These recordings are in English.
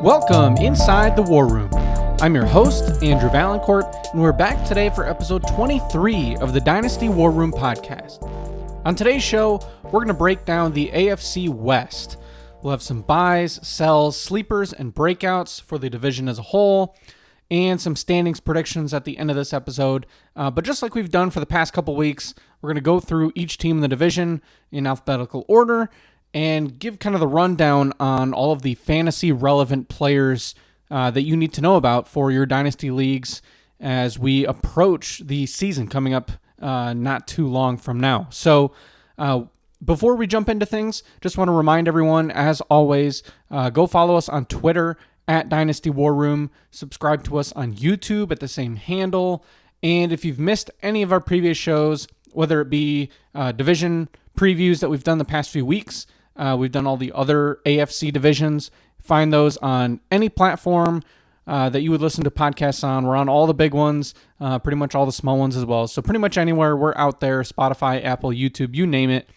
Welcome inside the War Room. I'm your host, Andrew Valancourt, and we're back today for episode 23 of the Dynasty War Room podcast. On today's show, we're going to break down the AFC West. We'll have some buys, sells, sleepers, and breakouts for the division as a whole, and some standings predictions at the end of this episode. But just like we've done for the past couple weeks, we're going to go through each team in the division in alphabetical order and give kind of the rundown on all of the fantasy relevant players that you need to know about for your dynasty leagues as we approach the season coming up not too long from now. So before we jump into things, just want to remind everyone, as always, go follow us on Twitter at Dynasty War Room, subscribe to us on YouTube at the same handle, and if you've missed any of our previous shows, whether it be division previews that we've done the past few weeks, we've done all the other AFC divisions. Find those on any platform that you would listen to podcasts on. We're on all the big ones, pretty much all the small ones as well. So pretty much anywhere we're out there, Spotify, Apple, YouTube, you name it.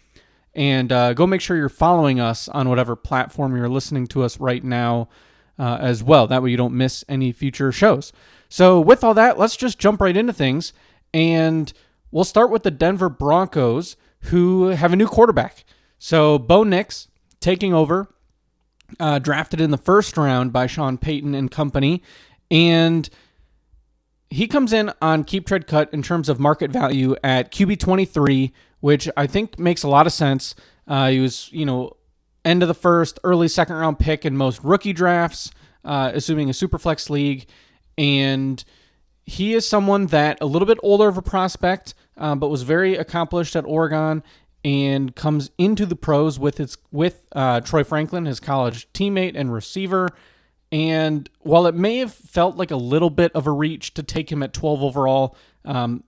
And go make sure you're following us on whatever platform you're listening to us right now as well. That way you don't miss any future shows. So with all that, let's just jump right into things. And we'll start with the Denver Broncos, who have a new quarterback. So Bo Nix taking over, drafted in the first round by Sean Payton and company, and he comes in on keep, trade, cut in terms of market value at QB 23, which I think makes a lot of sense. He was, end of the first, early second round pick in most rookie drafts, assuming a superflex league, and he is someone that a little bit older of a prospect, but was very accomplished at Oregon and comes into the pros with Troy Franklin, his college teammate and receiver. And while it may have felt like a little bit of a reach to take him at 12 overall, the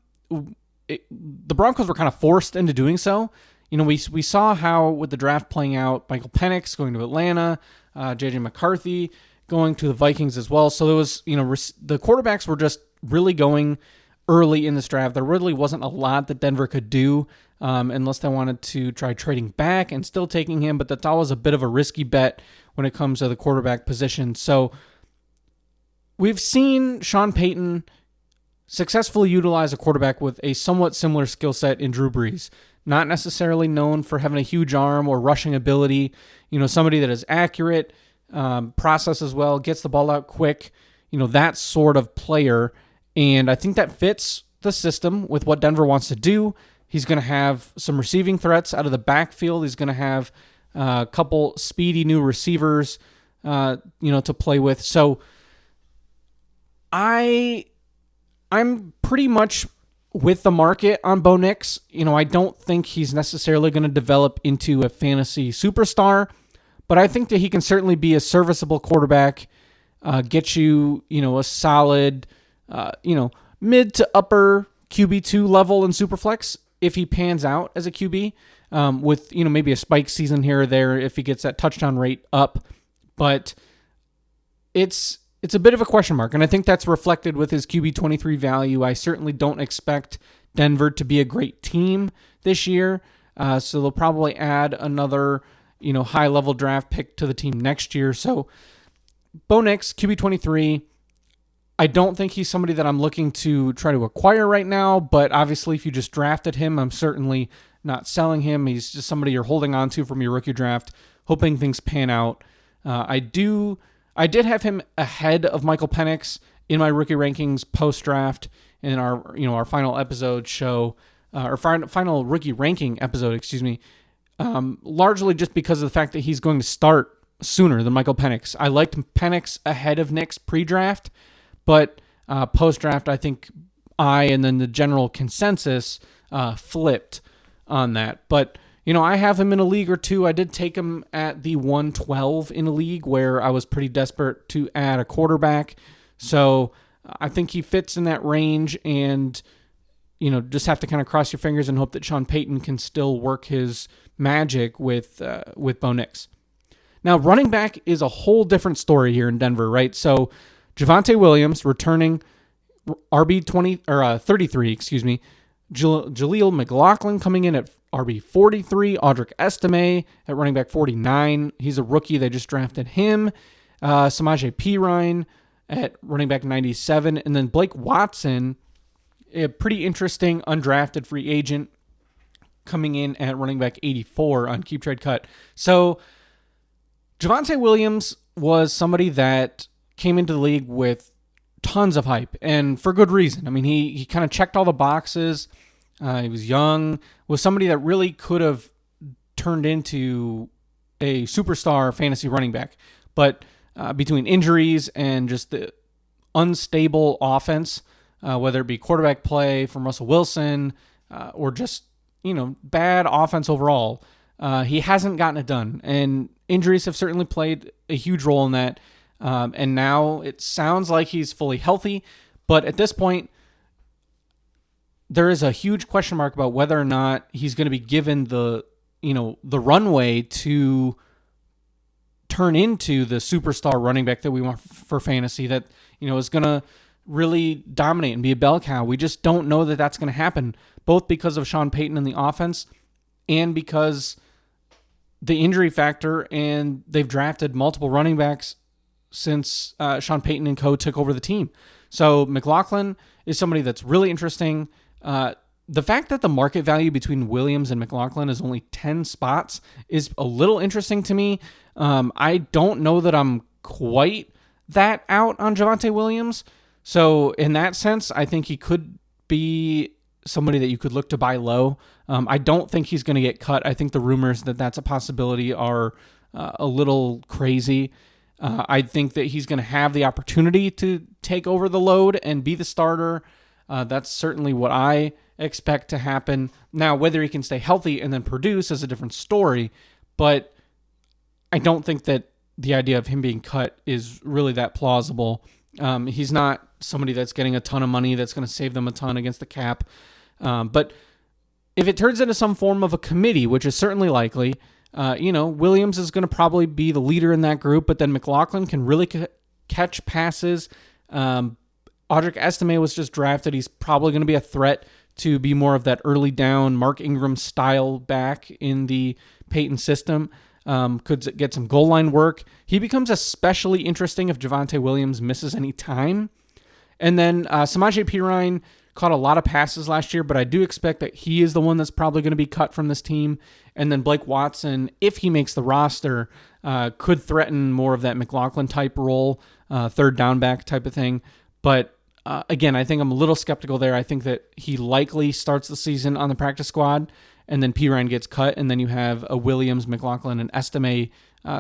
Broncos were kind of forced into doing so. We saw how with the draft playing out, Michael Penix going to Atlanta, J.J. McCarthy going to the Vikings as well. So there was, the quarterbacks were just really going early in this draft. There really wasn't a lot that Denver could do unless they wanted to try trading back and still taking him, but that's always a bit of a risky bet when it comes to the quarterback position. So we've seen Sean Payton successfully utilize a quarterback with a somewhat similar skill set in Drew Brees. Not necessarily known for having a huge arm or rushing ability, somebody that is accurate, processes well, gets the ball out quick, that sort of player. And I think that fits the system with what Denver wants to do. He's going to have some receiving threats out of the backfield. He's going to have a couple speedy new receivers, to play with. So I'm pretty much with the market on Bo Nix. I don't think he's necessarily going to develop into a fantasy superstar, but I think that he can certainly be a serviceable quarterback, get you, a solid, mid to upper QB2 level in Superflex if he pans out as a QB, with, maybe a spike season here or there if he gets that touchdown rate up. But it's a bit of a question mark, and I think that's reflected with his QB 23 value. I certainly don't expect Denver to be a great team this year, so they'll probably add another, high-level draft pick to the team next year. So Bo Nix, QB 23, I don't think he's somebody that I'm looking to try to acquire right now, but obviously if you just drafted him, I'm certainly not selling him. He's just somebody you're holding on to from your rookie draft, hoping things pan out. I did have him ahead of Michael Penix in my rookie rankings post-draft in our final episode show, or final rookie ranking episode, largely just because of the fact that he's going to start sooner than Michael Penix. I liked Penix ahead of Nix pre-draft, but post-draft, I think and then the general consensus flipped on that. But, I have him in a league or two. I did take him at the 112 in a league where I was pretty desperate to add a quarterback. So I think he fits in that range, and, just have to kind of cross your fingers and hope that Sean Payton can still work his magic with Bo Nix. Now, running back is a whole different story here in Denver, right? So Javonte Williams returning RB 33, Jaleel McLaughlin coming in at RB 43, Audric Estime at running back 49. He's a rookie. They just drafted him. Samaje Perine at running back 97, and then Blake Watson, a pretty interesting undrafted free agent, coming in at running back 84 on Keep Trade Cut. So Javonte Williams was somebody that came into the league with tons of hype, and for good reason. I mean, he kind of checked all the boxes. He was young, was somebody that really could have turned into a superstar fantasy running back. But between injuries and just the unstable offense, whether it be quarterback play from Russell Wilson or just, bad offense overall, he hasn't gotten it done. And injuries have certainly played a huge role in that. And now it sounds like he's fully healthy. But at this point, there is a huge question mark about whether or not he's going to be given the runway to turn into the superstar running back that we want for fantasy that, is going to really dominate and be a bell cow. We just don't know that that's going to happen, both because of Sean Payton and the offense and because the injury factor, and they've drafted multiple running backs since Sean Payton and co took over the team. So McLaughlin is somebody that's really interesting. The fact that the market value between Williams and McLaughlin is only 10 spots is a little interesting to me. I don't know that I'm quite that out on Javonte Williams. So in that sense, I think he could be somebody that you could look to buy low. I don't think he's going to get cut. I think the rumors that that's a possibility are a little crazy. I think that he's going to have the opportunity to take over the load and be the starter. That's certainly what I expect to happen. Now, whether he can stay healthy and then produce is a different story, but I don't think that the idea of him being cut is really that plausible. He's not somebody that's getting a ton of money that's going to save them a ton against the cap. But if it turns into some form of a committee, which is certainly likely, Williams is going to probably be the leader in that group, but then McLaughlin can really catch passes. Audric Estime was just drafted. He's probably going to be a threat to be more of that early down Mark Ingram style back in the Peyton system. Could get some goal line work. He becomes especially interesting if Javonte Williams misses any time. And then Samaje Perine caught a lot of passes last year, but I do expect that he is the one that's probably going to be cut from this team. And then Blake Watson, if he makes the roster, could threaten more of that McLaughlin type role, third down back type of thing. But again, I think I'm a little skeptical there. I think that he likely starts the season on the practice squad, and then Perine gets cut, and then you have a Williams, McLaughlin, and Estime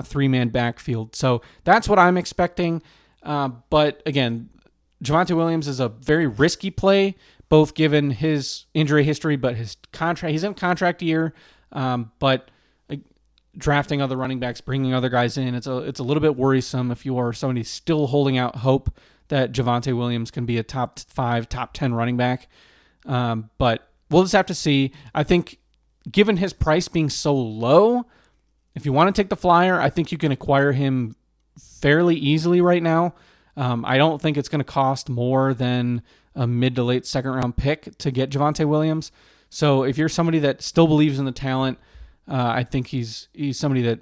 three-man backfield. So that's what I'm expecting. But again, Javonte Williams is a very risky play, both given his injury history, but his contract. He's in contract year, but drafting other running backs, bringing other guys in, it's a little bit worrisome if you are somebody still holding out hope that Javonte Williams can be a top 5, top 10 running back. But we'll just have to see. I think given his price being so low, if you want to take the flyer, I think you can acquire him fairly easily right now. I don't think it's going to cost more than a mid to late second round pick to get Javonte Williams. So if you're somebody that still believes in the talent, I think he's somebody that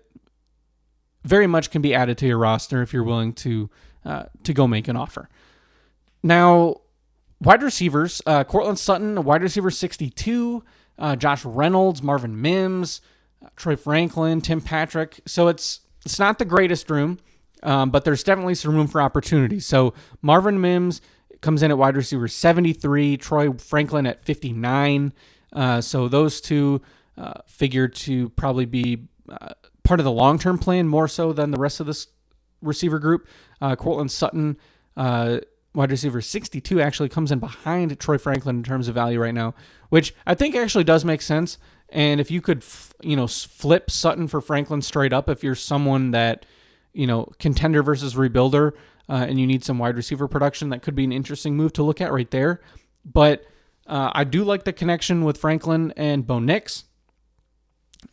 very much can be added to your roster if you're willing to go make an offer. Now, wide receivers, Cortland Sutton, wide receiver 62, Josh Reynolds, Marvin Mims, Troy Franklin, Tim Patrick. So it's not the greatest room, but there's definitely some room for opportunity. So Marvin Mims comes in at wide receiver 73, Troy Franklin at 59. So those two figure to probably be part of the long-term plan more so than the rest of this receiver group. Cortland Sutton, wide receiver 62, actually comes in behind Troy Franklin in terms of value right now, which I think actually does make sense. And if you could, flip Sutton for Franklin straight up, if you're someone that, contender versus rebuilder, and you need some wide receiver production, that could be an interesting move to look at right there. But I do like the connection with Franklin and Bo Nix.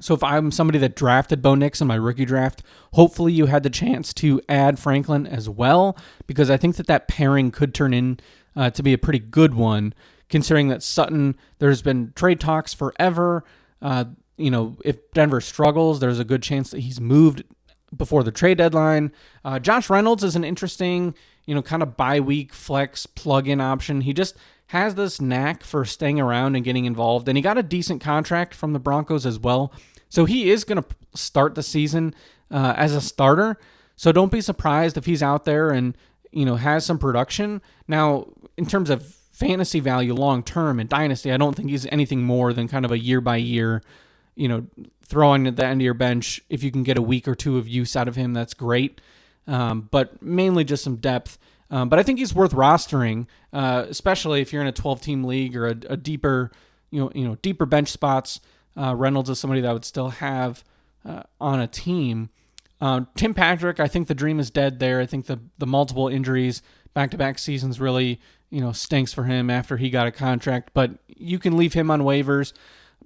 So if I'm somebody that drafted Bo Nix in my rookie draft, hopefully you had the chance to add Franklin as well, because I think that pairing could turn in to be a pretty good one, considering that Sutton, there's been trade talks forever. If Denver struggles, there's a good chance that he's moved before the trade deadline. Josh Reynolds is an interesting, kind of bye-week flex plug-in option. He just has this knack for staying around and getting involved, and he got a decent contract from the Broncos as well. So he is going to start the season as a starter. So don't be surprised if he's out there and, has some production. Now, in terms of fantasy value long-term in Dynasty, I don't think he's anything more than kind of a year-by-year, throwing at the end of your bench. If you can get a week or two of use out of him, that's great. But mainly just some depth. But I think he's worth rostering, especially if you're in a 12-team league or a deeper, deeper bench spots. Reynolds is somebody that I would still have on a team. Tim Patrick, I think the dream is dead there. I think the multiple injuries, back-to-back seasons really, stinks for him after he got a contract. But you can leave him on waivers.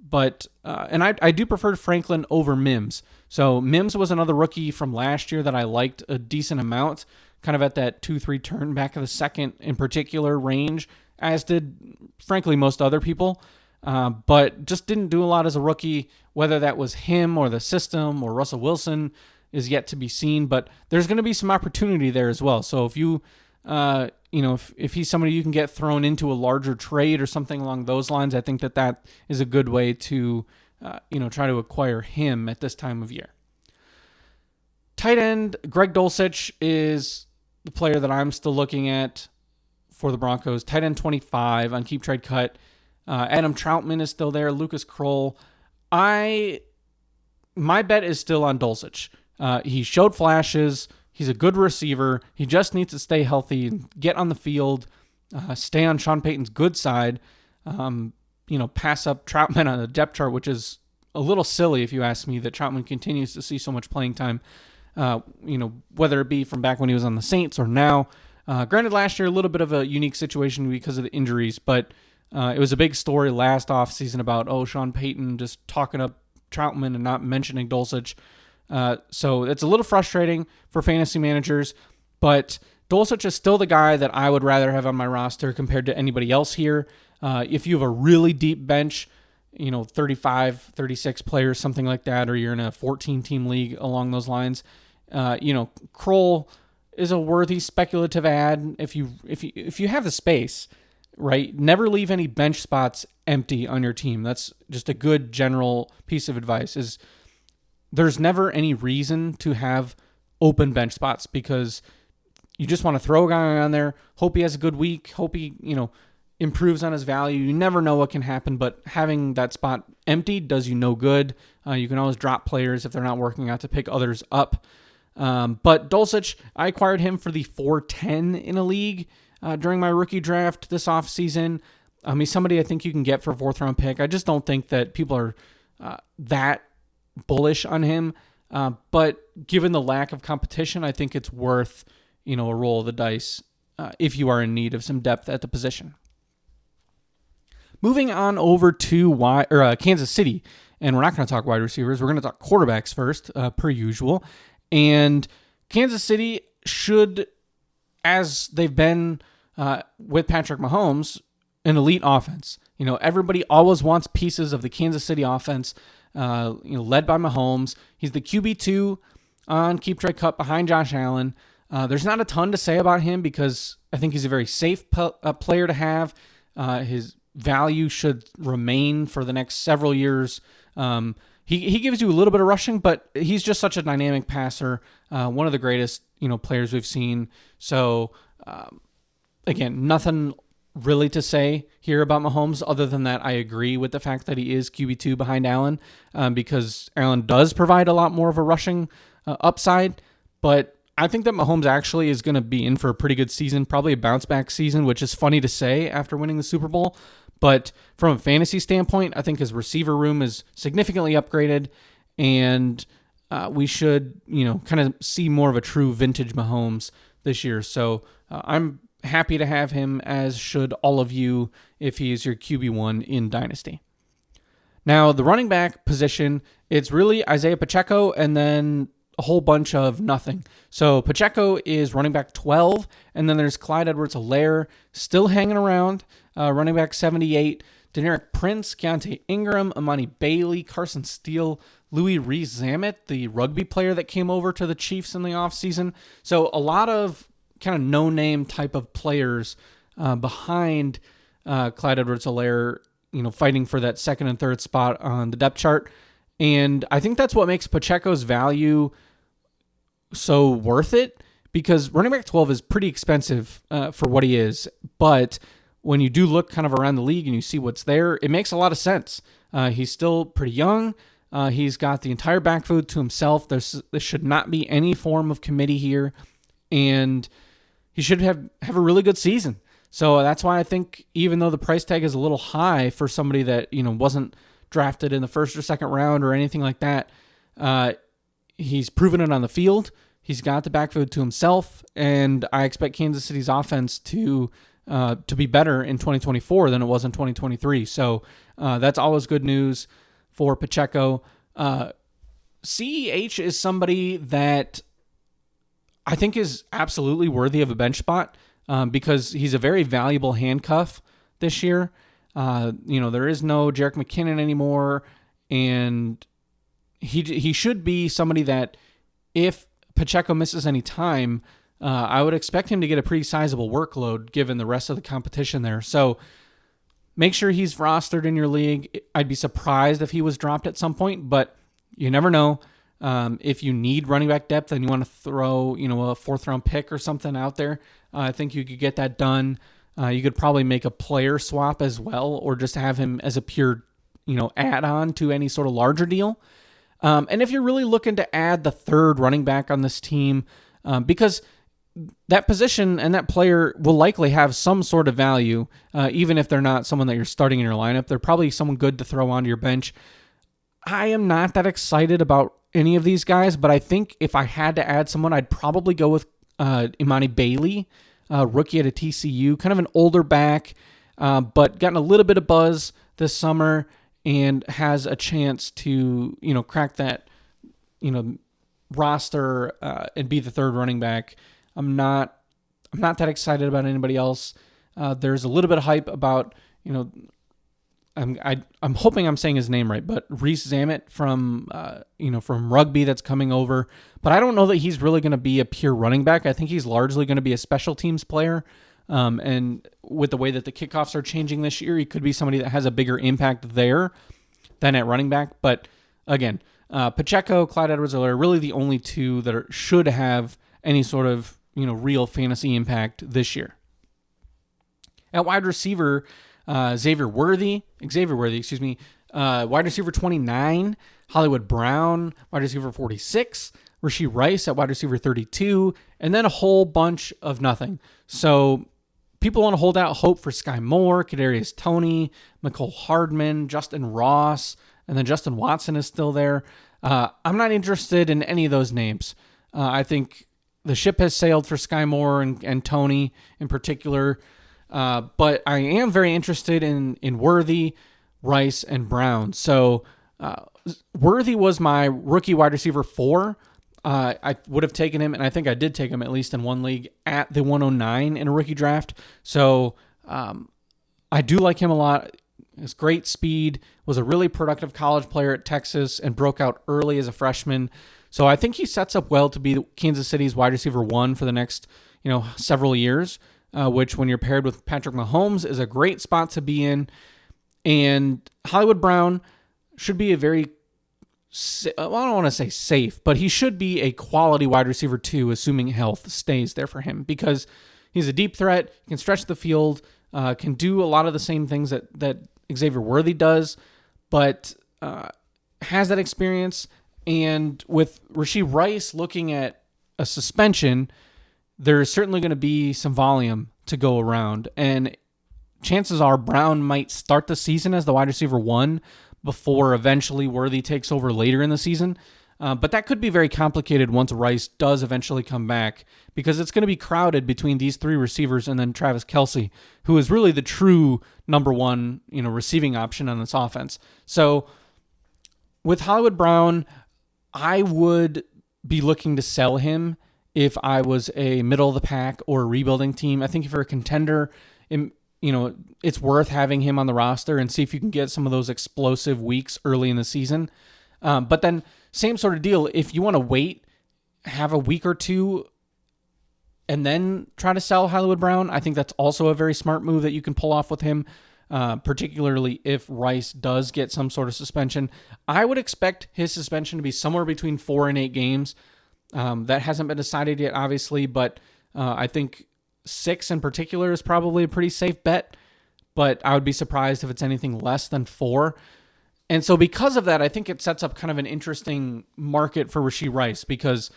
But and I do prefer Franklin over Mims. So Mims was another rookie from last year that I liked a decent amount, kind of at that 2-3 turn back of the second in particular range, as did, frankly, most other people. But just didn't do a lot as a rookie. Whether that was him or the system or Russell Wilson is yet to be seen. But there's going to be some opportunity there as well. So if you, if he's somebody you can get thrown into a larger trade or something along those lines, I think that is a good way to, try to acquire him at this time of year. Tight end, Greg Dulcich is the player that I'm still looking at for the Broncos. Tight end 25 on Keep Trade Cut. Adam Troutman is still there. Lucas Kroll. My bet is still on Dulcich. He showed flashes. He's a good receiver. He just needs to stay healthy, get on the field, stay on Sean Payton's good side, pass up Troutman on the depth chart, which is a little silly if you ask me, that Troutman continues to see so much playing time, whether it be from back when he was on the Saints or now. Granted, last year, a little bit of a unique situation because of the injuries, but it was a big story last offseason about, Sean Payton just talking up Troutman and not mentioning Dulcich. So it's a little frustrating for fantasy managers, but Dulcich is still the guy that I would rather have on my roster compared to anybody else here. If you have a really deep bench, 35, 36 players, something like that, or you're in a 14-team league along those lines, Kroll is a worthy speculative ad if you have the space, right? Never leave any bench spots empty on your team. That's just a good general piece of advice. Is there's never any reason to have open bench spots because you just want to throw a guy on there, hope he has a good week, hope he, improves on his value. You never know what can happen, but having that spot empty does you no good. You can always drop players if they're not working out to pick others up. But Dulcich, I acquired him for the 410 in a league during my rookie draft this offseason. He's somebody I think you can get for a 4th-round pick. I just don't think that people are that bullish on him. But given the lack of competition, I think it's worth, a roll of the dice if you are in need of some depth at the position. Moving on over to Kansas City, and we're not going to talk wide receivers. We're going to talk quarterbacks first, per usual. And Kansas City should, as they've been with Patrick Mahomes, an elite offense. Everybody always wants pieces of the Kansas City offense, led by Mahomes. He's the QB2 on Keep Trade Cut behind Josh Allen. There's not a ton to say about him because I think he's a very safe player to have. His value should remain for the next several years. He gives you a little bit of rushing, but he's just such a dynamic passer. One of the greatest, players we've seen. So, again, nothing really to say here about Mahomes other than that I agree with the fact that he is QB2 behind Allen because Allen does provide a lot more of a rushing upside. But I think that Mahomes actually is going to be in for a pretty good season, probably a bounce-back season, which is funny to say after winning the Super Bowl. But from a fantasy standpoint, I think his receiver room is significantly upgraded, and we should, kind of see more of a true vintage Mahomes this year. So I'm happy to have him, as should all of you, if he is your QB1 in Dynasty. Now, the running back position, it's really Isaiah Pacheco and then a whole bunch of nothing. So Pacheco is running back 12, and then there's Clyde Edwards-Helaire still hanging around, running back 78. Deneric Prince, Keontae Ingram, Amani Bailey, Carson Steele, Louis Rees-Zammit, the rugby player that came over to the Chiefs in the offseason. So a lot of kind of no-name type of players behind Clyde Edwards-Helaire, fighting for that second and third spot on the depth chart. And I think that's what makes Pacheco's value so worth it, because running back 12 is pretty expensive for what he is. But when you do look kind of around the league and you see what's there, it makes a lot of sense. He's still pretty young. He's got the entire backfield to himself. There should not be any form of committee here. And he should have a really good season. So that's why I think, even though the price tag is a little high for somebody that, wasn't drafted in the first or second round or anything like that, he's proven it on the field. He's got the backfield to himself, and I expect Kansas City's offense to be better in 2024 than it was in 2023. So that's always good news for Pacheco. CEH is somebody that I think is absolutely worthy of a bench spot because he's a very valuable handcuff this year. There is no Jerick McKinnon anymore, and he should be somebody that, if Pacheco misses any time, I would expect him to get a pretty sizable workload given the rest of the competition there. So make sure he's rostered in your league. I'd be surprised if he was dropped at some point, but you never know. If you need running back depth and you want to throw, a fourth round pick or something out there, I think you could get that done. You could probably make a player swap as well, or just have him as a pure, add-on to any sort of larger deal. And if you're really looking to add the third running back on this team, because that position and that player will likely have some sort of value, even if they're not someone that you're starting in your lineup, they're probably someone good to throw onto your bench. I am not that excited about any of these guys, but I think if I had to add someone, I'd probably go with Imani Bailey, rookie at a TCU, kind of an older back, but gotten a little bit of buzz this summer and has a chance to, crack that, roster and be the third running back. I'm not that excited about anybody else. There's a little bit of hype about, I'm hoping I'm saying his name right, but Rees-Zammit from rugby that's coming over. But I don't know that he's really going to be a pure running back. I think he's largely going to be a special teams player. And with the way that the kickoffs are changing this year, he could be somebody that has a bigger impact there than at running back. But again, Pacheco, Clyde Edwards-Helaire are really the only two that should have any sort of real fantasy impact this year. At wide receiver, Xavier Worthy, wide receiver 29, Hollywood Brown, wide receiver 46, Rashee Rice at wide receiver 32, and then a whole bunch of nothing. So people want to hold out hope for Sky Moore, Kadarius Toney, Mecole Hardman, Justin Ross, and then Justin Watson is still there. I'm not interested in any of those names. I think the ship has sailed for Sky Moore and Toney in particular. But I am very interested in Worthy, Rice, and Brown. So Worthy was my rookie wide receiver 4. I would have taken him, and I think I did take him at least in one league at the 109 in a rookie draft. So I do like him a lot. His great speed, was a really productive college player at Texas, and broke out early as a freshman. So I think he sets up well to be Kansas City's wide receiver 1 for the next several years. Which, when you're paired with Patrick Mahomes, is a great spot to be in. And Hollywood Brown should be a very, I don't want to say safe, but he should be a quality wide receiver 2, assuming health stays there for him, because he's a deep threat, can stretch the field, can do a lot of the same things that Xavier Worthy does, but has that experience. And with Rashee Rice looking at a suspension, there's certainly going to be some volume to go around. And chances are Brown might start the season as the wide receiver 1 before eventually Worthy takes over later in the season. But that could be very complicated once Rice does eventually come back, because it's going to be crowded between these 3 receivers and then Travis Kelce, who is really the true number 1, receiving option on this offense. So with Hollywood Brown, I would be looking to sell him if I was a middle of the pack or a rebuilding team. I think if you're a contender, it it's worth having him on the roster and see if you can get some of those explosive weeks early in the season. But then same sort of deal. If you want to wait, have a week or two, and then try to sell Hollywood Brown, I think that's also a very smart move that you can pull off with him, particularly if Rice does get some sort of suspension. I would expect his suspension to be somewhere between 4 and 8 games. That hasn't been decided yet, obviously, but I think 6 in particular is probably a pretty safe bet, but I would be surprised if it's anything less than 4. And so because of that, I think it sets up kind of an interesting market for Rashee Rice, because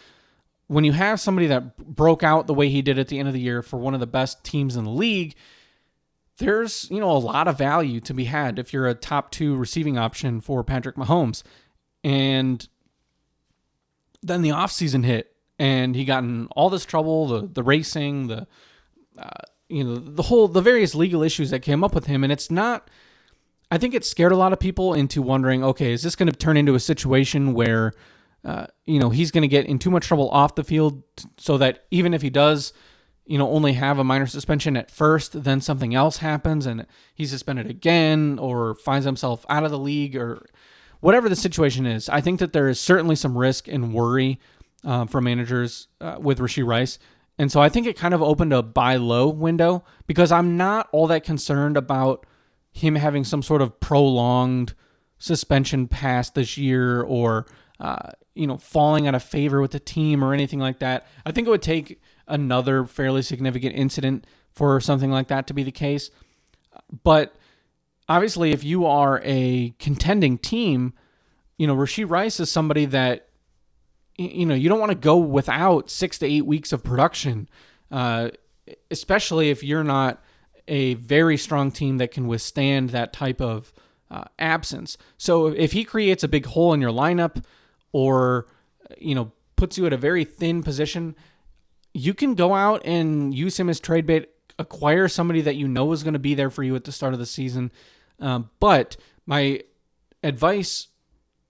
when you have somebody that broke out the way he did at the end of the year for one of the best teams in the league, there's, a lot of value to be had if you're a top 2 receiving option for Patrick Mahomes. And then the offseason hit, and he got in all this trouble, the racing, the various legal issues that came up with him. And it's not, I think it scared a lot of people into wondering, okay, is this going to turn into a situation where, he's going to get in too much trouble off the field so that even if he does, only have a minor suspension at first, then something else happens and he's suspended again or finds himself out of the league or whatever the situation is. I think that there is certainly some risk and worry for managers with Rashee Rice. And so I think it kind of opened a buy low window, because I'm not all that concerned about him having some sort of prolonged suspension past this year or, falling out of favor with the team or anything like that. I think it would take another fairly significant incident for something like that to be the case. But obviously, if you are a contending team, Rashee Rice is somebody that, you don't want to go without 6 to 8 weeks of production, especially if you're not a very strong team that can withstand that type of absence. So if he creates a big hole in your lineup or, puts you at a very thin position, you can go out and use him as trade bait, acquire somebody that is going to be there for you at the start of the season. But my advice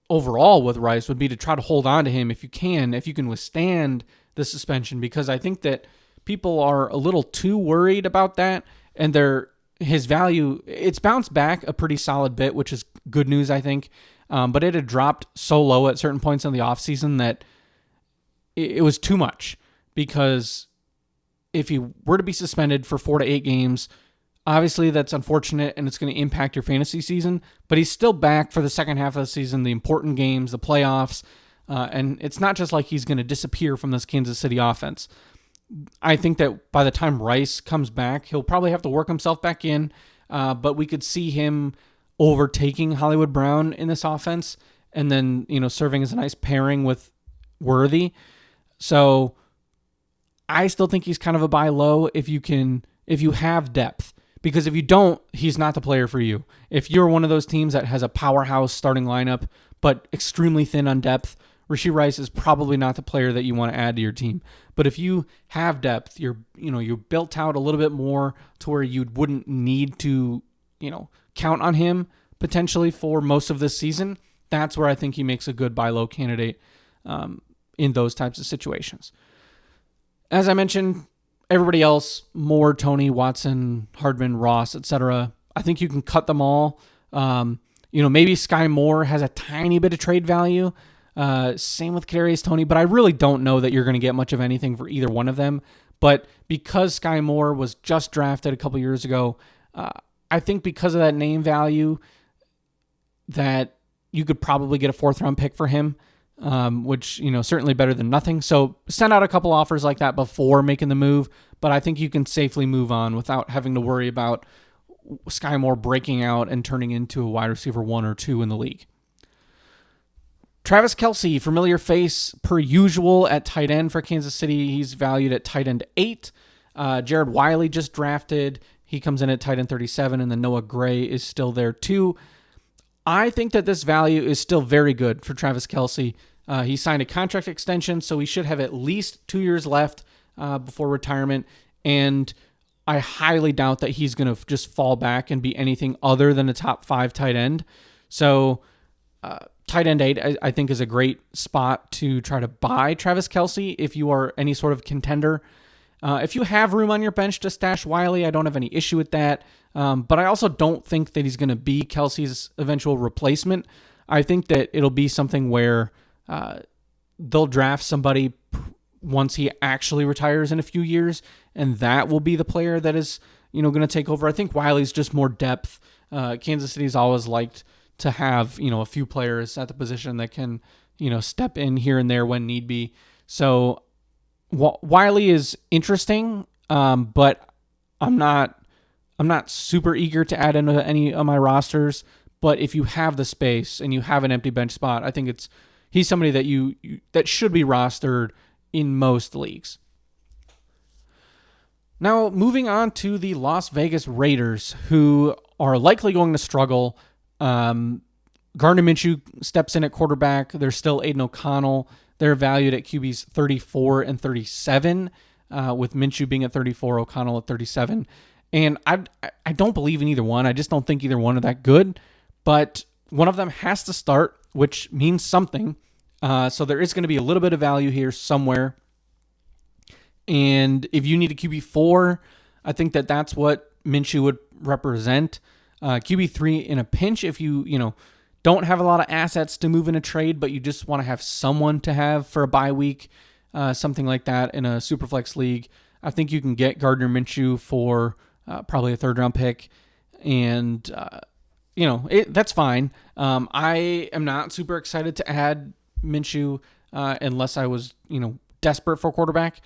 overall with Rice would be to try to hold on to him if you can withstand the suspension, because I think that people are a little too worried about that, and his value, it's bounced back a pretty solid bit, which is good news, I think. But it had dropped so low at certain points in the offseason that it was too much, because if he were to be suspended for 4 to 8 games, obviously that's unfortunate and it's going to impact your fantasy season, but he's still back for the second half of the season, the important games, the playoffs, and it's not just like he's going to disappear from this Kansas City offense. I think that by the time Rice comes back, he'll probably have to work himself back in, but we could see him overtaking Hollywood Brown in this offense and then, serving as a nice pairing with Worthy. So I still think he's kind of a buy low if you have depth, because if you don't, he's not the player for you. If you're one of those teams that has a powerhouse starting lineup, but extremely thin on depth, Rashee Rice is probably not the player that you want to add to your team. But if you have depth, you're built out a little bit more to where you wouldn't need to, count on him potentially for most of this season, that's where I think he makes a good buy low candidate in those types of situations. As I mentioned, everybody else, Moore, Toney, Watson, Hardman, Ross, etc., I think you can cut them all. Maybe Sky Moore has a tiny bit of trade value. Same with Kadarius Toney, but I really don't know that you're going to get much of anything for either one of them. But because Sky Moore was just drafted a couple years ago, I think because of that name value that you could probably get a 4th-round pick for him, which, certainly better than nothing. So send out a couple offers like that before making the move, but I think you can safely move on without having to worry about Sky Moore breaking out and turning into a wide receiver 1 or 2 in the league. Travis Kelce, familiar face per usual at tight end for Kansas City. He's valued at tight end 8. Jared Wiley just drafted. He comes in at tight end 37, and then Noah Gray is still there too. I think that this value is still very good for Travis Kelce. He signed a contract extension, so he should have at least 2 years left before retirement, and I highly doubt that he's going to just fall back and be anything other than a top 5 tight end. So tight end 8, I think, is a great spot to try to buy Travis Kelce if you are any sort of contender. If you have room on your bench to stash Wiley, I don't have any issue with that. But I also don't think that he's going to be Kelsey's eventual replacement. I think that it'll be something where they'll draft somebody once he actually retires in a few years, and that will be the player that is, going to take over. I think Wiley's just more depth. Kansas City's always liked to have, a few players at the position that can, step in here and there when need be. So Wiley is interesting, but I'm not super eager to add into any of my rosters. But if you have the space and you have an empty bench spot, I think he's somebody that that should be rostered in most leagues. Now, moving on to the Las Vegas Raiders, who are likely going to struggle. Gardner Minshew steps in at quarterback. There's still Aiden O'Connell. They're valued at QBs 34 and 37, with Minshew being at 34, O'Connell at 37. And I don't believe in either one. I just don't think either one are that good. But one of them has to start, which means something. So there is going to be a little bit of value here somewhere. And if you need a QB4, I think that's what Minshew would represent. QB3 in a pinch if you don't have a lot of assets to move in a trade, but you just want to have someone to have for a bye week, something like that in a Superflex league. I think you can get Gardner Minshew for probably a third-round pick, and that's fine. I am not super excited to add Minshew unless I was desperate for a quarterback.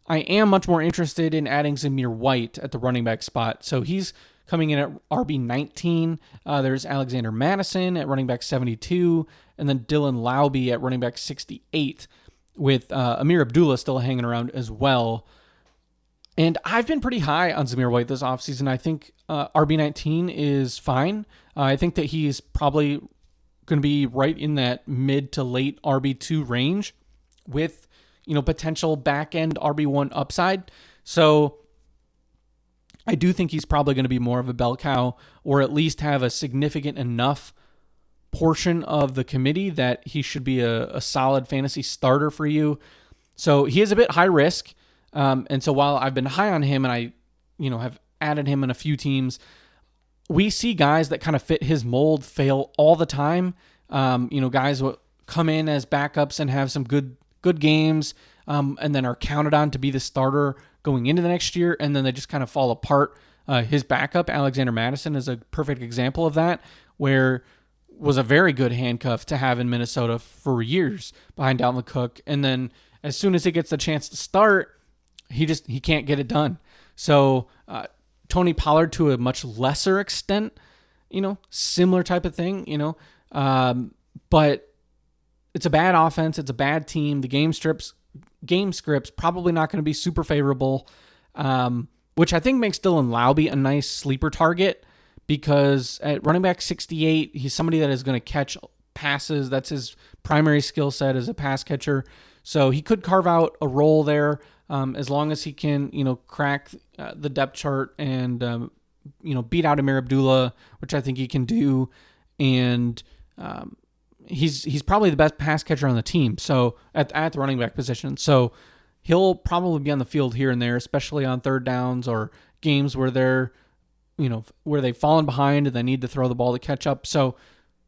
I am much more interested in adding Zamir White at the running back spot. So he's coming in at RB19. There's Alexander Madison at running back 72, and then Dylan Laube at running back 68, with Amir Abdullah still hanging around as well. And I've been pretty high on Zamir White this offseason. I think RB19 is fine. I think that he is probably going to be right in that mid to late RB2 range with potential back-end RB1 upside. So I do think he's probably going to be more of a bell cow, or at least have a significant enough portion of the committee that he should be a solid fantasy starter for you. So he is a bit high risk. And so while I've been high on him and I, have added him in a few teams, we see guys that kind of fit his mold fail all the time. Guys will come in as backups and have some good games, and then are counted on to be the starter going into the next year, and then they just kind of fall apart. His backup, Alexander Madison, is a perfect example of that, where was a very good handcuff to have in Minnesota for years behind Dalvin Cook, and then as soon as he gets the chance to start, he can't get it done. So Tony Pollard, to a much lesser extent, similar type of thing, but it's a bad offense. It's a bad team. The game script's probably not going to be super favorable, which I think makes Dylan Laube a nice sleeper target, because at running back 68, he's somebody that is going to catch passes. That's his primary skill set as a pass catcher. So he could carve out a role there as long as he can, crack the depth chart and, beat out Amir Abdullah, which I think he can do. And he's probably the best pass catcher on the team. So at the running back position. So he'll probably be on the field here and there, especially on third downs or games where they're, where they've fallen behind and they need to throw the ball to catch up. So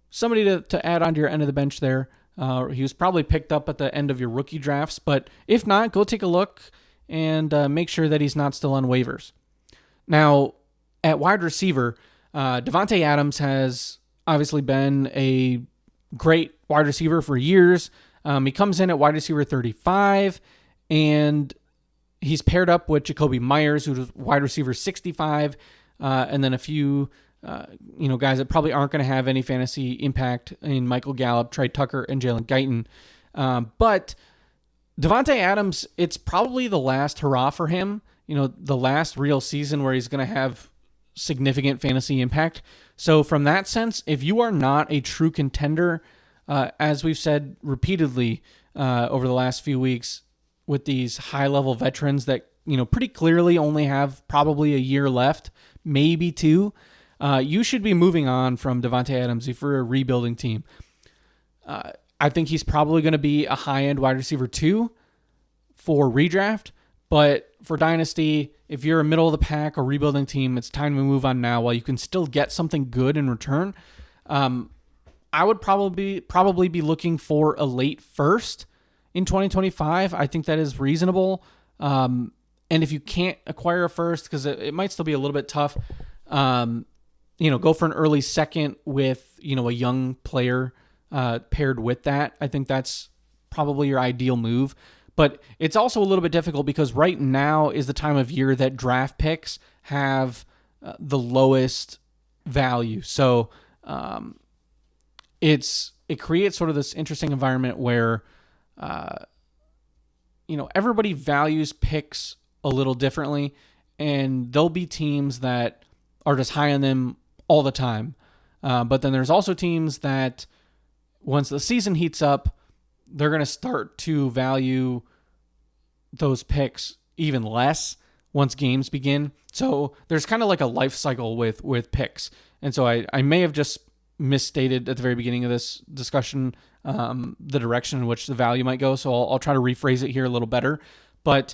somebody to add onto your end of the bench there. He was probably picked up at the end of your rookie drafts, but if not, go take a look and make sure that he's not still on waivers. Now, at wide receiver, Devontae Adams has obviously been a great wide receiver for years. He comes in at wide receiver 35, and he's paired up with Jacoby Myers, who's wide receiver 65, and then a few guys that probably aren't going to have any fantasy impact in Michael Gallup, Trey Tucker, and Jalen Guyton. But Devontae Adams, it's probably the last hurrah for him, the last real season where he's going to have significant fantasy impact. So from that sense, if you are not a true contender, as we've said repeatedly over the last few weeks with these high-level veterans that, pretty clearly only have probably a year left, maybe two, you should be moving on from Devontae Adams if you're a rebuilding team. I think he's probably going to be a high-end wide receiver 2 for redraft, but for Dynasty, if you're a middle of the pack or rebuilding team, it's time to move on now while you can still get something good in return. I would probably be looking for a late first in 2025. I think that is reasonable. And if you can't acquire a first, because it might still be a little bit tough, go for an early second with, a young player paired with that. I think that's probably your ideal move. But it's also a little bit difficult because right now is the time of year that draft picks have the lowest value. So it creates sort of this interesting environment where everybody values picks a little differently, and there'll be teams that are just high on them all the time. But then there's also teams that once the season heats up, they're going to start to value those picks even less once games begin. So there's kind of like a life cycle with picks. And so I may have just misstated at the very beginning of this discussion the direction in which the value might go. So I'll try to rephrase it here a little better. But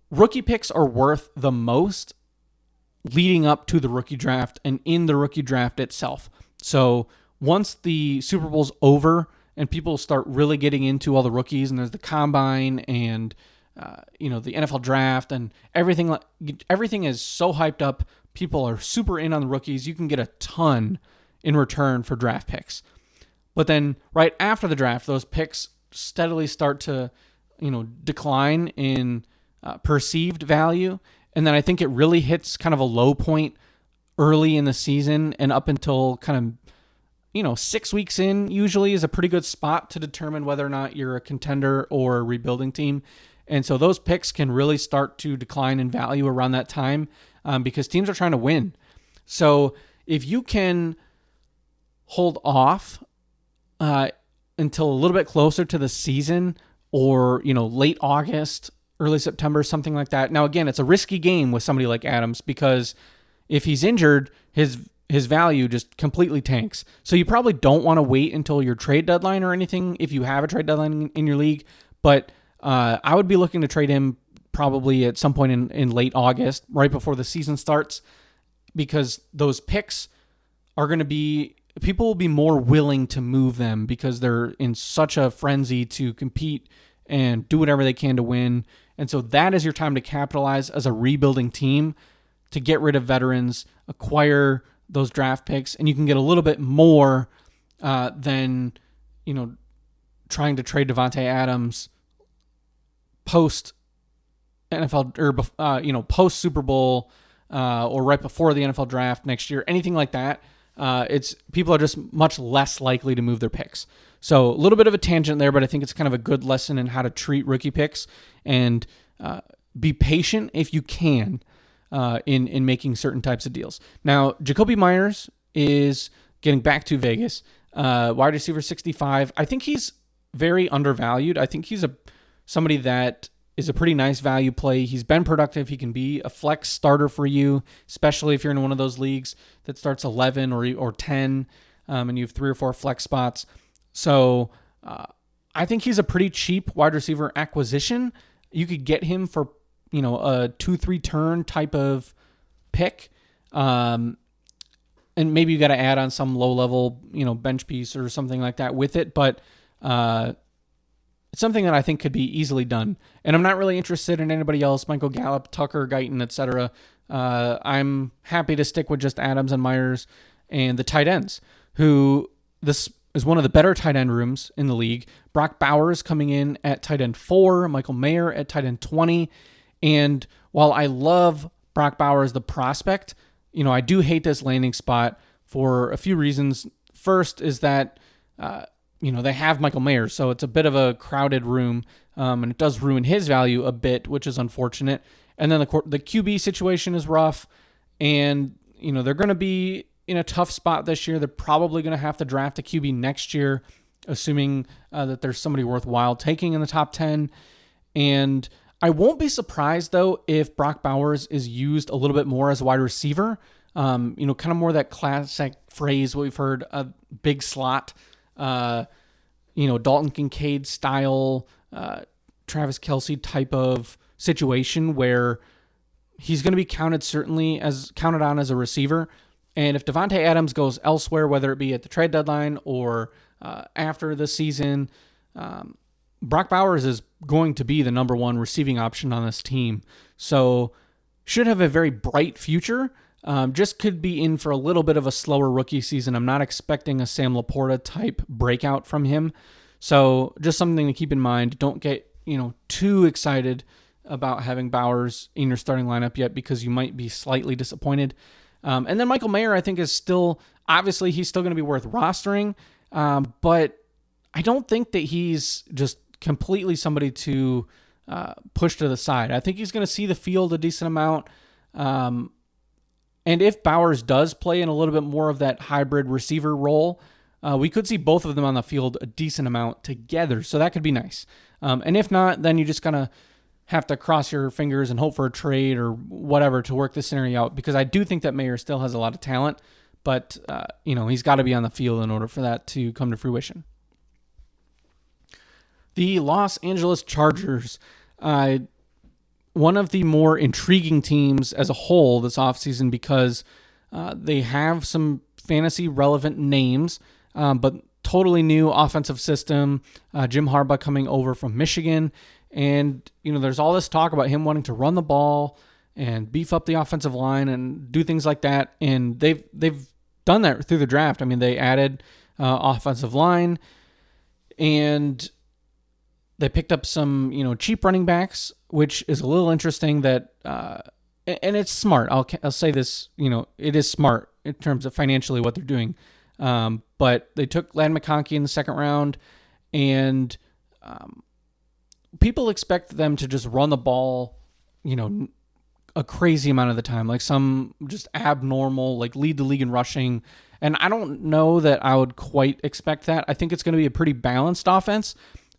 rookie picks are worth the most leading up to the rookie draft and in the rookie draft itself. So once the Super Bowl's over and people start really getting into all the rookies, and there's the combine and the NFL draft and everything is so hyped up. People are super in on the rookies. You can get a ton in return for draft picks. But then right after the draft, those picks steadily start to, decline in perceived value. And then I think it really hits kind of a low point early in the season, and up until kind of 6 weeks in usually is a pretty good spot to determine whether or not you're a contender or a rebuilding team. And so those picks can really start to decline in value around that time because teams are trying to win. So if you can hold off until a little bit closer to the season, or, late August, early September, something like that. Now, again, it's a risky game with somebody like Adams because if he's injured, his value just completely tanks. So you probably don't want to wait until your trade deadline or anything if you have a trade deadline in your league. But I would be looking to trade him probably at some point in late August, right before the season starts, because those picks are going to be, people will be more willing to move them because they're in such a frenzy to compete and do whatever they can to win. And so that is your time to capitalize as a rebuilding team to get rid of veterans, acquire those draft picks, and you can get a little bit more than, trying to trade Devontae Adams post NFL or post Super Bowl or right before the NFL draft next year, anything like that. People are just much less likely to move their picks. So a little bit of a tangent there, but I think it's kind of a good lesson in how to treat rookie picks and be patient if you can in making certain types of deals. Now, Jacoby Myers is getting back to Vegas, wide receiver 65. I think he's very undervalued. I think he's somebody that is a pretty nice value play. He's been productive. He can be a flex starter for you, especially if you're in one of those leagues that starts 11 or 10, and you have 3 or 4 flex spots. So I think he's a pretty cheap wide receiver acquisition. You could get him for a 2-3 turn type of pick, and maybe you got to add on some low level bench piece or something like that with it, but it's something that I think could be easily done. And I'm not really interested in anybody else, Michael Gallup, Tucker, Guyton, etc. I'm happy to stick with just Adams and Myers and the tight ends, who this is one of the better tight end rooms in the league. Brock Bowers coming in at tight end 4, Michael Mayer at tight end 20. And while I love Brock Bowers, the prospect, I do hate this landing spot for a few reasons. First is that, they have Michael Mayer, so it's a bit of a crowded room, and it does ruin his value a bit, which is unfortunate. And then the QB situation is rough, and, they're going to be in a tough spot this year. They're probably going to have to draft a QB next year, assuming that there's somebody worthwhile taking in the top 10. And I won't be surprised, though, if Brock Bowers is used a little bit more as a wide receiver. Kind of more that classic phrase what we've heard, a big slot, Dalton Kincaid style, Travis Kelce type of situation where he's going to be counted on as a receiver. And if Devontae Adams goes elsewhere, whether it be at the trade deadline or after the season, Brock Bowers is going to be the number one receiving option on this team. So should have a very bright future. Just could be in for a little bit of a slower rookie season. I'm not expecting a Sam Laporta type breakout from him. So just something to keep in mind. Don't get too excited about having Bowers in your starting lineup yet, because you might be slightly disappointed. And then Michael Mayer, I think, is still, obviously he's still going to be worth rostering, but I don't think that he's just completely somebody to push to the side. I think he's going to see the field a decent amount. And if Bowers does play in a little bit more of that hybrid receiver role, we could see both of them on the field a decent amount together. So that could be nice. And if not, then you just kind of have to cross your fingers and hope for a trade or whatever to work this scenario out, because I do think that Mayer still has a lot of talent, but he's got to be on the field in order for that to come to fruition. The Los Angeles Chargers, one of the more intriguing teams as a whole this offseason, because they have some fantasy relevant names, but totally new offensive system. Jim Harbaugh coming over from Michigan. And, there's all this talk about him wanting to run the ball and beef up the offensive line and do things like that. And they've done that through the draft. I mean, they added offensive line, and they picked up some, cheap running backs, which is a little interesting that, and it's smart. I'll say this, it is smart in terms of financially what they're doing. But they took Ladd McConkey in the second round, and people expect them to just run the ball, a crazy amount of the time, like some just abnormal, like lead the league in rushing. And I don't know that I would quite expect that. I think it's going to be a pretty balanced offense.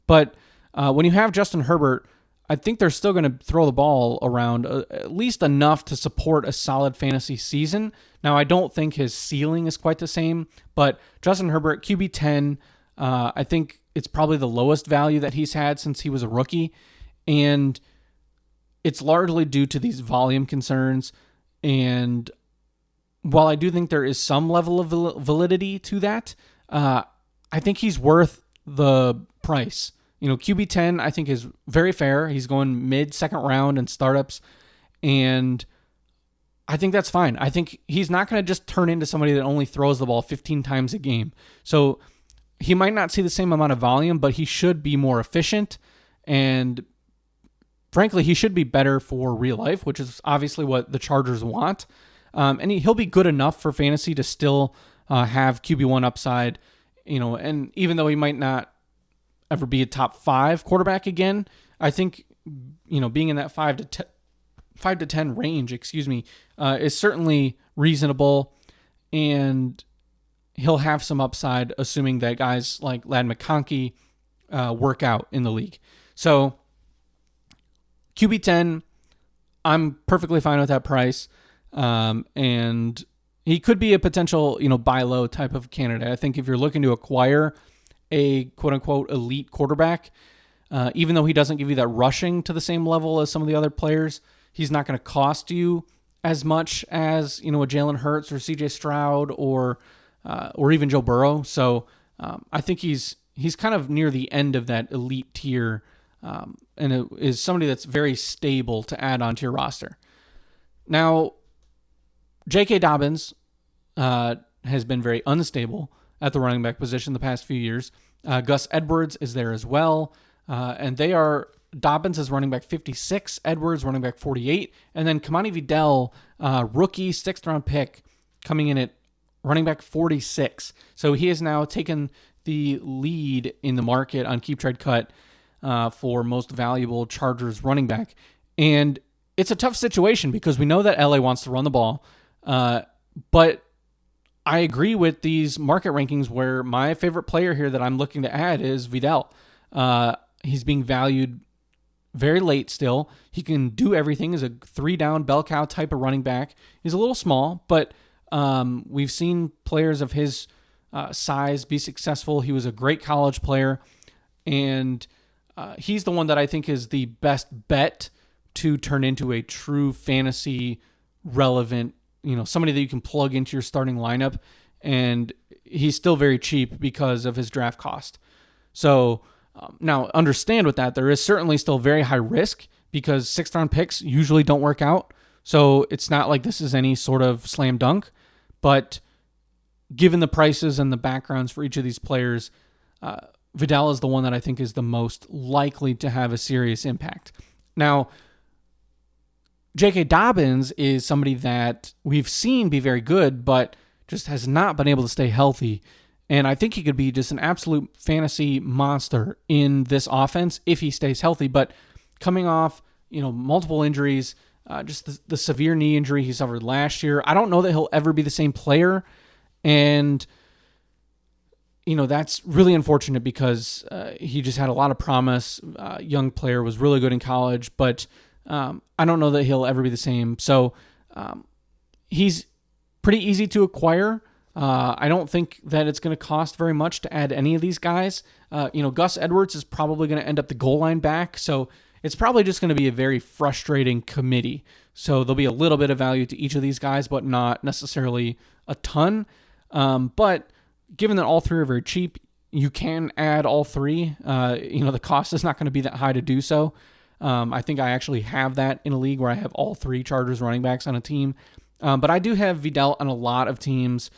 But when you have Justin Herbert, I think they're still going to throw the ball around at least enough to support a solid fantasy season. Now, I don't think his ceiling is quite the same, but Justin Herbert, QB 10, I think it's probably the lowest value that he's had since he was a rookie. And it's largely due to these volume concerns. And while I do think there is some level of validity to that, I think he's worth the price. QB 10, I think, is very fair. He's going mid-second round in startups, and I think that's fine. I think he's not going to just turn into somebody that only throws the ball 15 times a game. So he might not see the same amount of volume, but he should be more efficient, and frankly, he should be better for real life, which is obviously what the Chargers want. And he'll be good enough for fantasy to still have QB1 upside, and even though he might not ever be a top 5 quarterback again, I think, being in that 5 to 10 range, is certainly reasonable, and he'll have some upside, assuming that guys like Ladd McConkey work out in the league. So QB 10, I'm perfectly fine with that price, and he could be a potential, buy low type of candidate. I think if you're looking to acquire a quote-unquote elite quarterback, even though he doesn't give you that rushing to the same level as some of the other players, he's not going to cost you as much as, a Jalen Hurts or CJ Stroud or even Joe Burrow. So I think he's kind of near the end of that elite tier, and it is somebody that's very stable to add onto your roster. Now, J.K. Dobbins has been very unstable at the running back position the past few years. Gus Edwards is there as well. And Dobbins is running back 56, Edwards running back 48, and then Kamani Vidal, rookie 6th round pick, coming in at running back 46. So he has now taken the lead in the market on Keep Trade Cut for most valuable Chargers running back. And it's a tough situation because we know that LA wants to run the ball, but I agree with these market rankings where my favorite player here that I'm looking to add is Vidal. He's being valued very late still. He can do everything as a 3-down bell cow type of running back. He's a little small, but we've seen players of his size be successful. He was a great college player, and he's the one that I think is the best bet to turn into a true fantasy relevant, somebody that you can plug into your starting lineup. And he's still very cheap because of his draft cost. So now understand with that, there is certainly still very high risk because 6th round picks usually don't work out. So it's not like this is any sort of slam dunk, but given the prices and the backgrounds for each of these players, Vidal is the one that I think is the most likely to have a serious impact. Now, J.K. Dobbins is somebody that we've seen be very good, but just has not been able to stay healthy. And I think he could be just an absolute fantasy monster in this offense if he stays healthy. But coming off, multiple injuries, just the severe knee injury he suffered last year, I don't know that he'll ever be the same player. And, that's really unfortunate because he just had a lot of promise. Young player, was really good in college, but I don't know that he'll ever be the same. So he's pretty easy to acquire. I don't think that it's going to cost very much to add any of these guys. Gus Edwards is probably going to end up the goal line back, so it's probably just going to be a very frustrating committee. So there'll be a little bit of value to each of these guys, but not necessarily a ton. But given that all three are very cheap, you can add all three. The cost is not going to be that high to do so. I think I actually have that in a league where I have all three Chargers running backs on a team. But I do have Vidal on a lot of teams.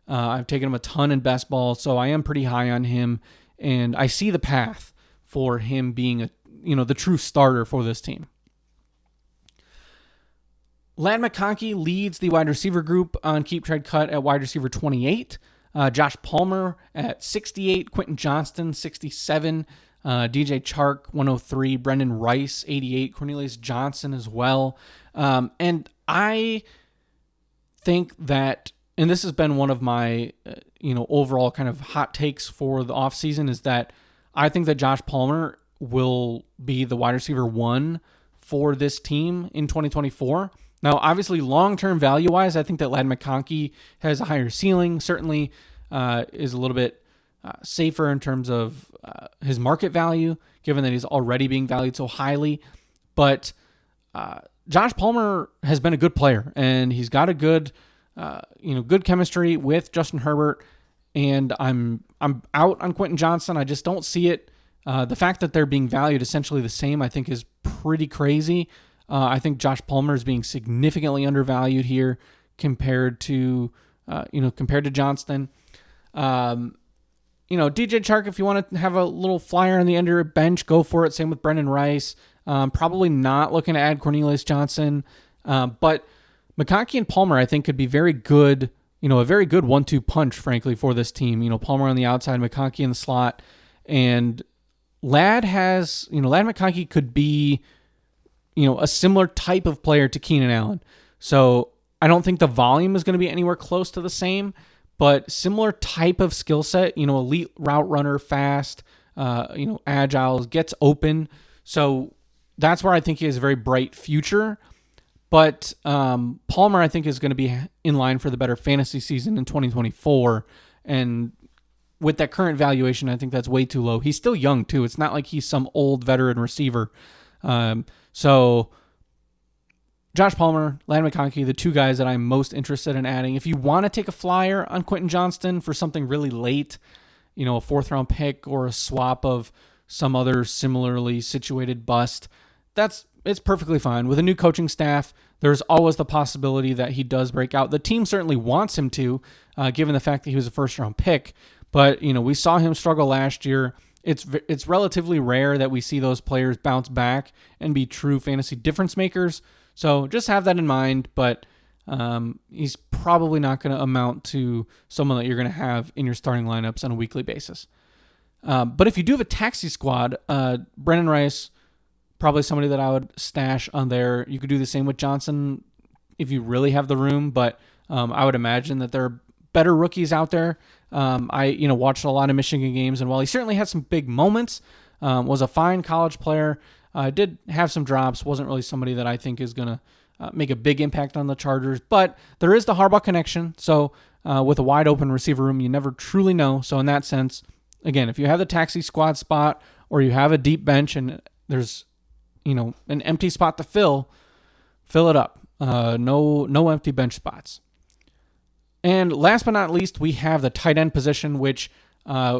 I've taken him a ton in best ball, so I am pretty high on him. And I see the path for him being the true starter for this team. Ladd McConkey leads the wide receiver group on Keep Trade Cut at wide receiver 28. Josh Palmer at 68. Quentin Johnston, 67. DJ Chark, 103. Brendan Rice, 88. Cornelius Johnson as well. And I think that, and this has been one of my, overall kind of hot takes for the offseason, is that I think that Josh Palmer will be the wide receiver 1 for this team in 2024. Now, obviously, long-term value-wise, I think that Ladd McConkey has a higher ceiling, certainly is a little bit safer in terms of his market value, given that he's already being valued so highly. But Josh Palmer has been a good player, and he's got a good chemistry with Justin Herbert, and I'm out on Quentin Johnston. I just don't see it. The fact that they're being valued essentially the same, I think, is pretty crazy. I think Josh Palmer is being significantly undervalued here compared to Johnston. DJ Chark, if you want to have a little flyer on the end of your bench, go for it. Same with Brendan Rice. Probably not looking to add Cornelius Johnson. But McConkey and Palmer, I think, could be very good, a very good 1-2 punch, frankly, for this team. Palmer on the outside, McConkey in the slot. And Ladd McConkey could be, a similar type of player to Keenan Allen. So I don't think the volume is going to be anywhere close to the same, but similar type of skill set, elite route runner, fast, agile, gets open. So that's where I think he has a very bright future. But Palmer, I think, is going to be in line for the better fantasy season in 2024. And with that current valuation, I think that's way too low. He's still young, too. It's not like he's some old veteran receiver. So Josh Palmer, Ladd McConkey, the two guys that I'm most interested in adding. If you want to take a flyer on Quentin Johnston for something really late, a 4th-round pick or a swap of some other similarly situated bust, it's perfectly fine. With a new coaching staff, there's always the possibility that he does break out. The team certainly wants him to, given the fact that he was a 1st-round pick. But, we saw him struggle last year. It's relatively rare that we see those players bounce back and be true fantasy difference makers. So just have that in mind, but he's probably not going to amount to someone that you're going to have in your starting lineups on a weekly basis. But if you do have a taxi squad, Brendan Rice, probably somebody that I would stash on there. You could do the same with Johnson if you really have the room, but I would imagine that there are better rookies out there. I watched a lot of Michigan games, and while he certainly had some big moments, was a fine college player, did have some drops, wasn't really somebody that I think is going to make a big impact on the Chargers, but there is the Harbaugh connection, so with a wide open receiver room, you never truly know. So in that sense, again, if you have the taxi squad spot or you have a deep bench and there's an empty spot to fill it up. No empty bench spots. And last but not least, we have the tight end position, which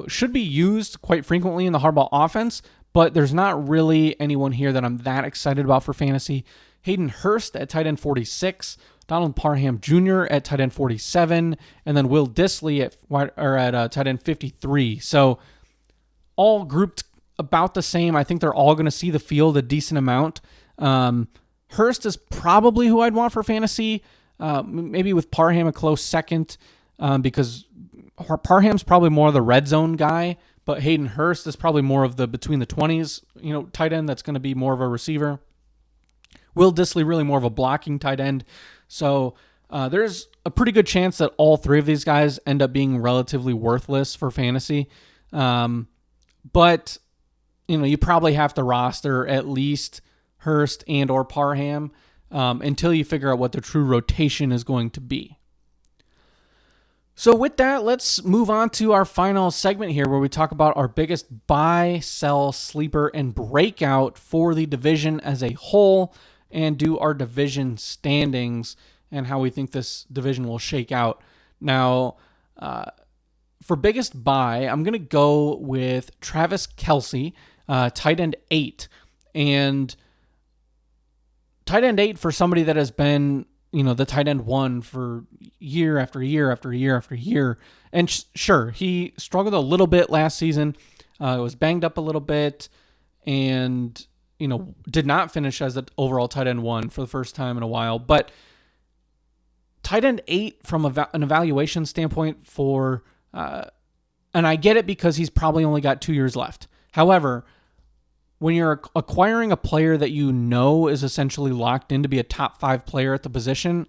should be used quite frequently in the Harbaugh offense, but there's not really anyone here that I'm that excited about for fantasy. Hayden Hurst at tight end 46, Donald Parham Jr. at tight end 47, and then Will Dissly at tight end 53. So all grouped about the same. I think they're all going to see the field a decent amount. Hurst is probably who I'd want for fantasy, maybe with Parham a close second, because Parham's probably more of the red zone guy, but Hayden Hurst is probably more of the between the 20s, tight end that's going to be more of a receiver. Will Dissly really more of a blocking tight end. So there's a pretty good chance that all three of these guys end up being relatively worthless for fantasy. But you probably have to roster at least Hurst and or Parham until you figure out what the true rotation is going to be. So with that, let's move on to our final segment here where we talk about our biggest buy, sell, sleeper, and breakout for the division as a whole and do our division standings and how we think this division will shake out. Now, for biggest buy, I'm going to go with Travis Kelce, tight end 8. And tight end 8 for somebody that has been, the tight end 1 for year after year after year after year. And sure, he struggled a little bit last season, was banged up a little bit, and, did not finish as the overall tight end 1 for the first time in a while. But tight end 8 from an evaluation standpoint for, and I get it because he's probably only got 2 years left. However, when you're acquiring a player that is essentially locked in to be a top 5 player at the position,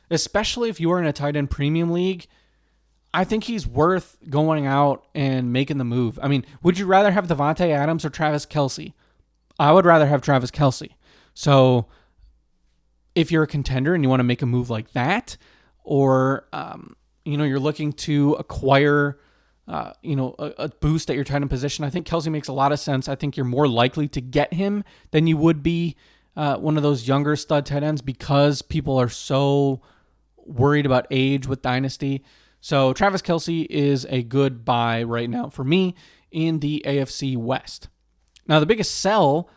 especially if you are in a tight end premium league, I think he's worth going out and making the move. I mean, would you rather have Davante Adams or Travis Kelce? I would rather have Travis Kelce. So if you're a contender and you want to make a move like that, or you're looking to acquire a boost at your tight end position, I think Kelce makes a lot of sense. I think you're more likely to get him than you would be one of those younger stud tight ends because people are so worried about age with Dynasty. So Travis Kelce is a good buy right now for me in the AFC West. Now, the biggest sell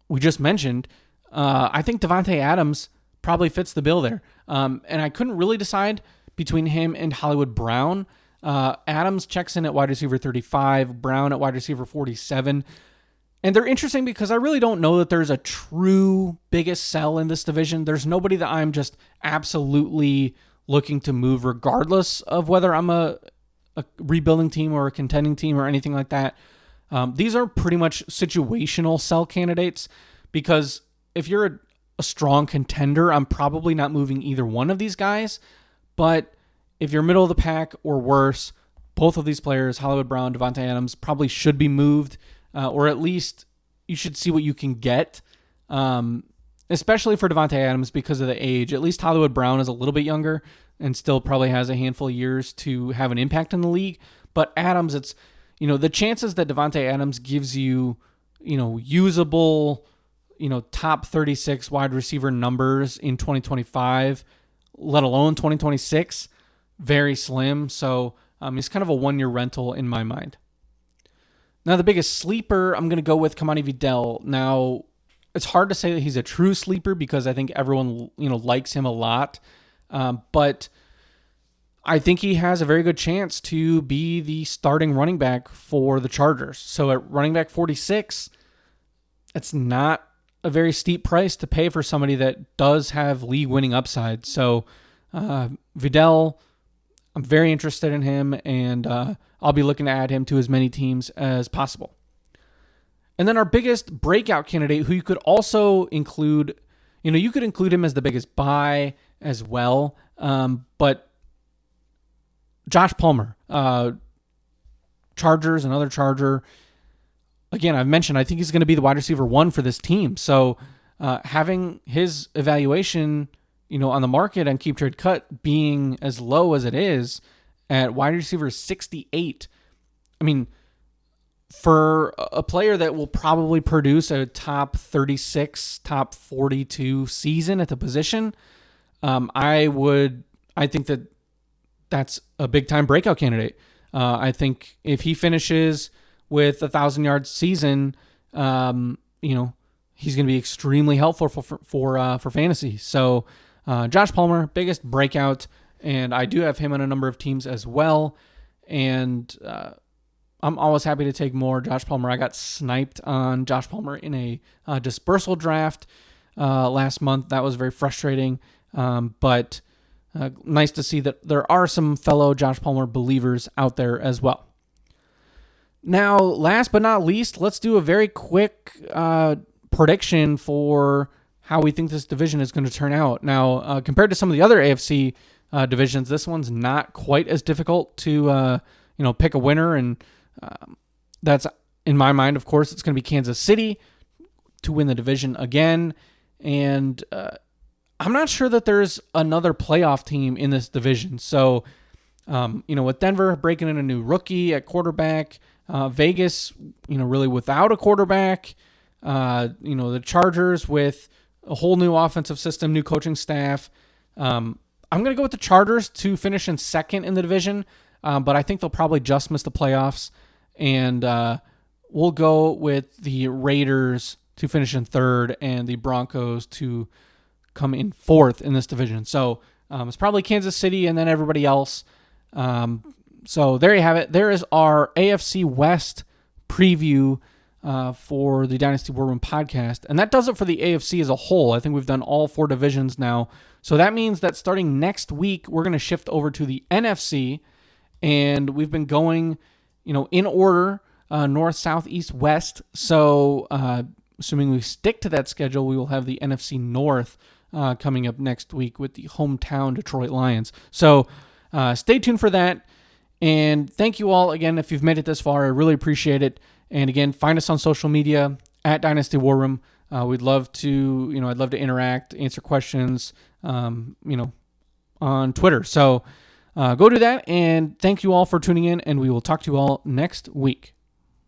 we just mentioned, I think Davante Adams probably fits the bill there. And I couldn't really decide between him and Hollywood Brown. Adams checks in at wide receiver 35, Brown at wide receiver 47. And they're interesting because I really don't know that there's a true biggest sell in this division. There's nobody that I'm just absolutely looking to move regardless of whether I'm a rebuilding team or a contending team or anything like that. These are pretty much situational sell candidates because if you're a strong contender, I'm probably not moving either one of these guys. But if you're middle of the pack or worse, both of these players, Hollywood Brown, Davante Adams, probably should be moved, or at least you should see what you can get, especially for Davante Adams because of the age. At least Hollywood Brown is a little bit younger and still probably has a handful of years to have an impact in the league. But Adams, it's the chances that Davante Adams gives you, usable, top 36 wide receiver numbers in 2025, let alone 2026, very slim. So he's kind of a one-year rental in my mind. Now, the biggest sleeper, I'm going to go with Kamani Vidal. Now, it's hard to say that he's a true sleeper because I think everyone, likes him a lot. But I think he has a very good chance to be the starting running back for the Chargers. So at running back 46, it's not a very steep price to pay for somebody that does have league-winning upside. So Vidal, I'm very interested in him, and I'll be looking to add him to as many teams as possible. And then our biggest breakout candidate, who you could also include, you could include him as the biggest buy as well, but Josh Palmer, Chargers, another Charger. Again, I've mentioned I think he's going to be the wide receiver 1 for this team. So having his evaluation, on the market and keep trade cut being as low as it is at wide receiver 68, I mean, for a player that will probably produce a top 36, top 42 season at the position, I think that's a big time breakout candidate. I think if he finishes with 1,000-yard season, he's going to be extremely helpful for fantasy. So Josh Palmer, biggest breakout, and I do have him on a number of teams as well. And I'm always happy to take more Josh Palmer. I got sniped on Josh Palmer in a dispersal draft last month. That was very frustrating, but nice to see that there are some fellow Josh Palmer believers out there as well. Now, last but not least, let's do a very quick prediction for how we think this division is going to turn out. Now, compared to some of the other AFC divisions, this one's not quite as difficult to pick a winner, and that's, in my mind, of course, it's going to be Kansas City to win the division again, and I'm not sure that there's another playoff team in this division. So, with Denver breaking in a new rookie at quarterback, Vegas, really without a quarterback, the Chargers with a whole new offensive system, new coaching staff. I'm going to go with the Chargers to finish in second in the division, but I think they'll probably just miss the playoffs, and we'll go with the Raiders to finish in third and the Broncos to come in fourth in this division. So it's probably Kansas City and then everybody else. So there you have it. There is our AFC West preview for the Dynasty War Room podcast. And that does it for the AFC as a whole. I think we've done all four divisions now. So that means that starting next week, we're going to shift over to the NFC. And we've been going, in order, north, south, east, west. So assuming we stick to that schedule, we will have the NFC North coming up next week with the hometown Detroit Lions. So stay tuned for that. And thank you all again if you've made it this far. I really appreciate it. And again, find us on social media at Dynasty War Room. We'd love to, I'd love to interact, answer questions, on Twitter. So go do that. And thank you all for tuning in, and we will talk to you all next week.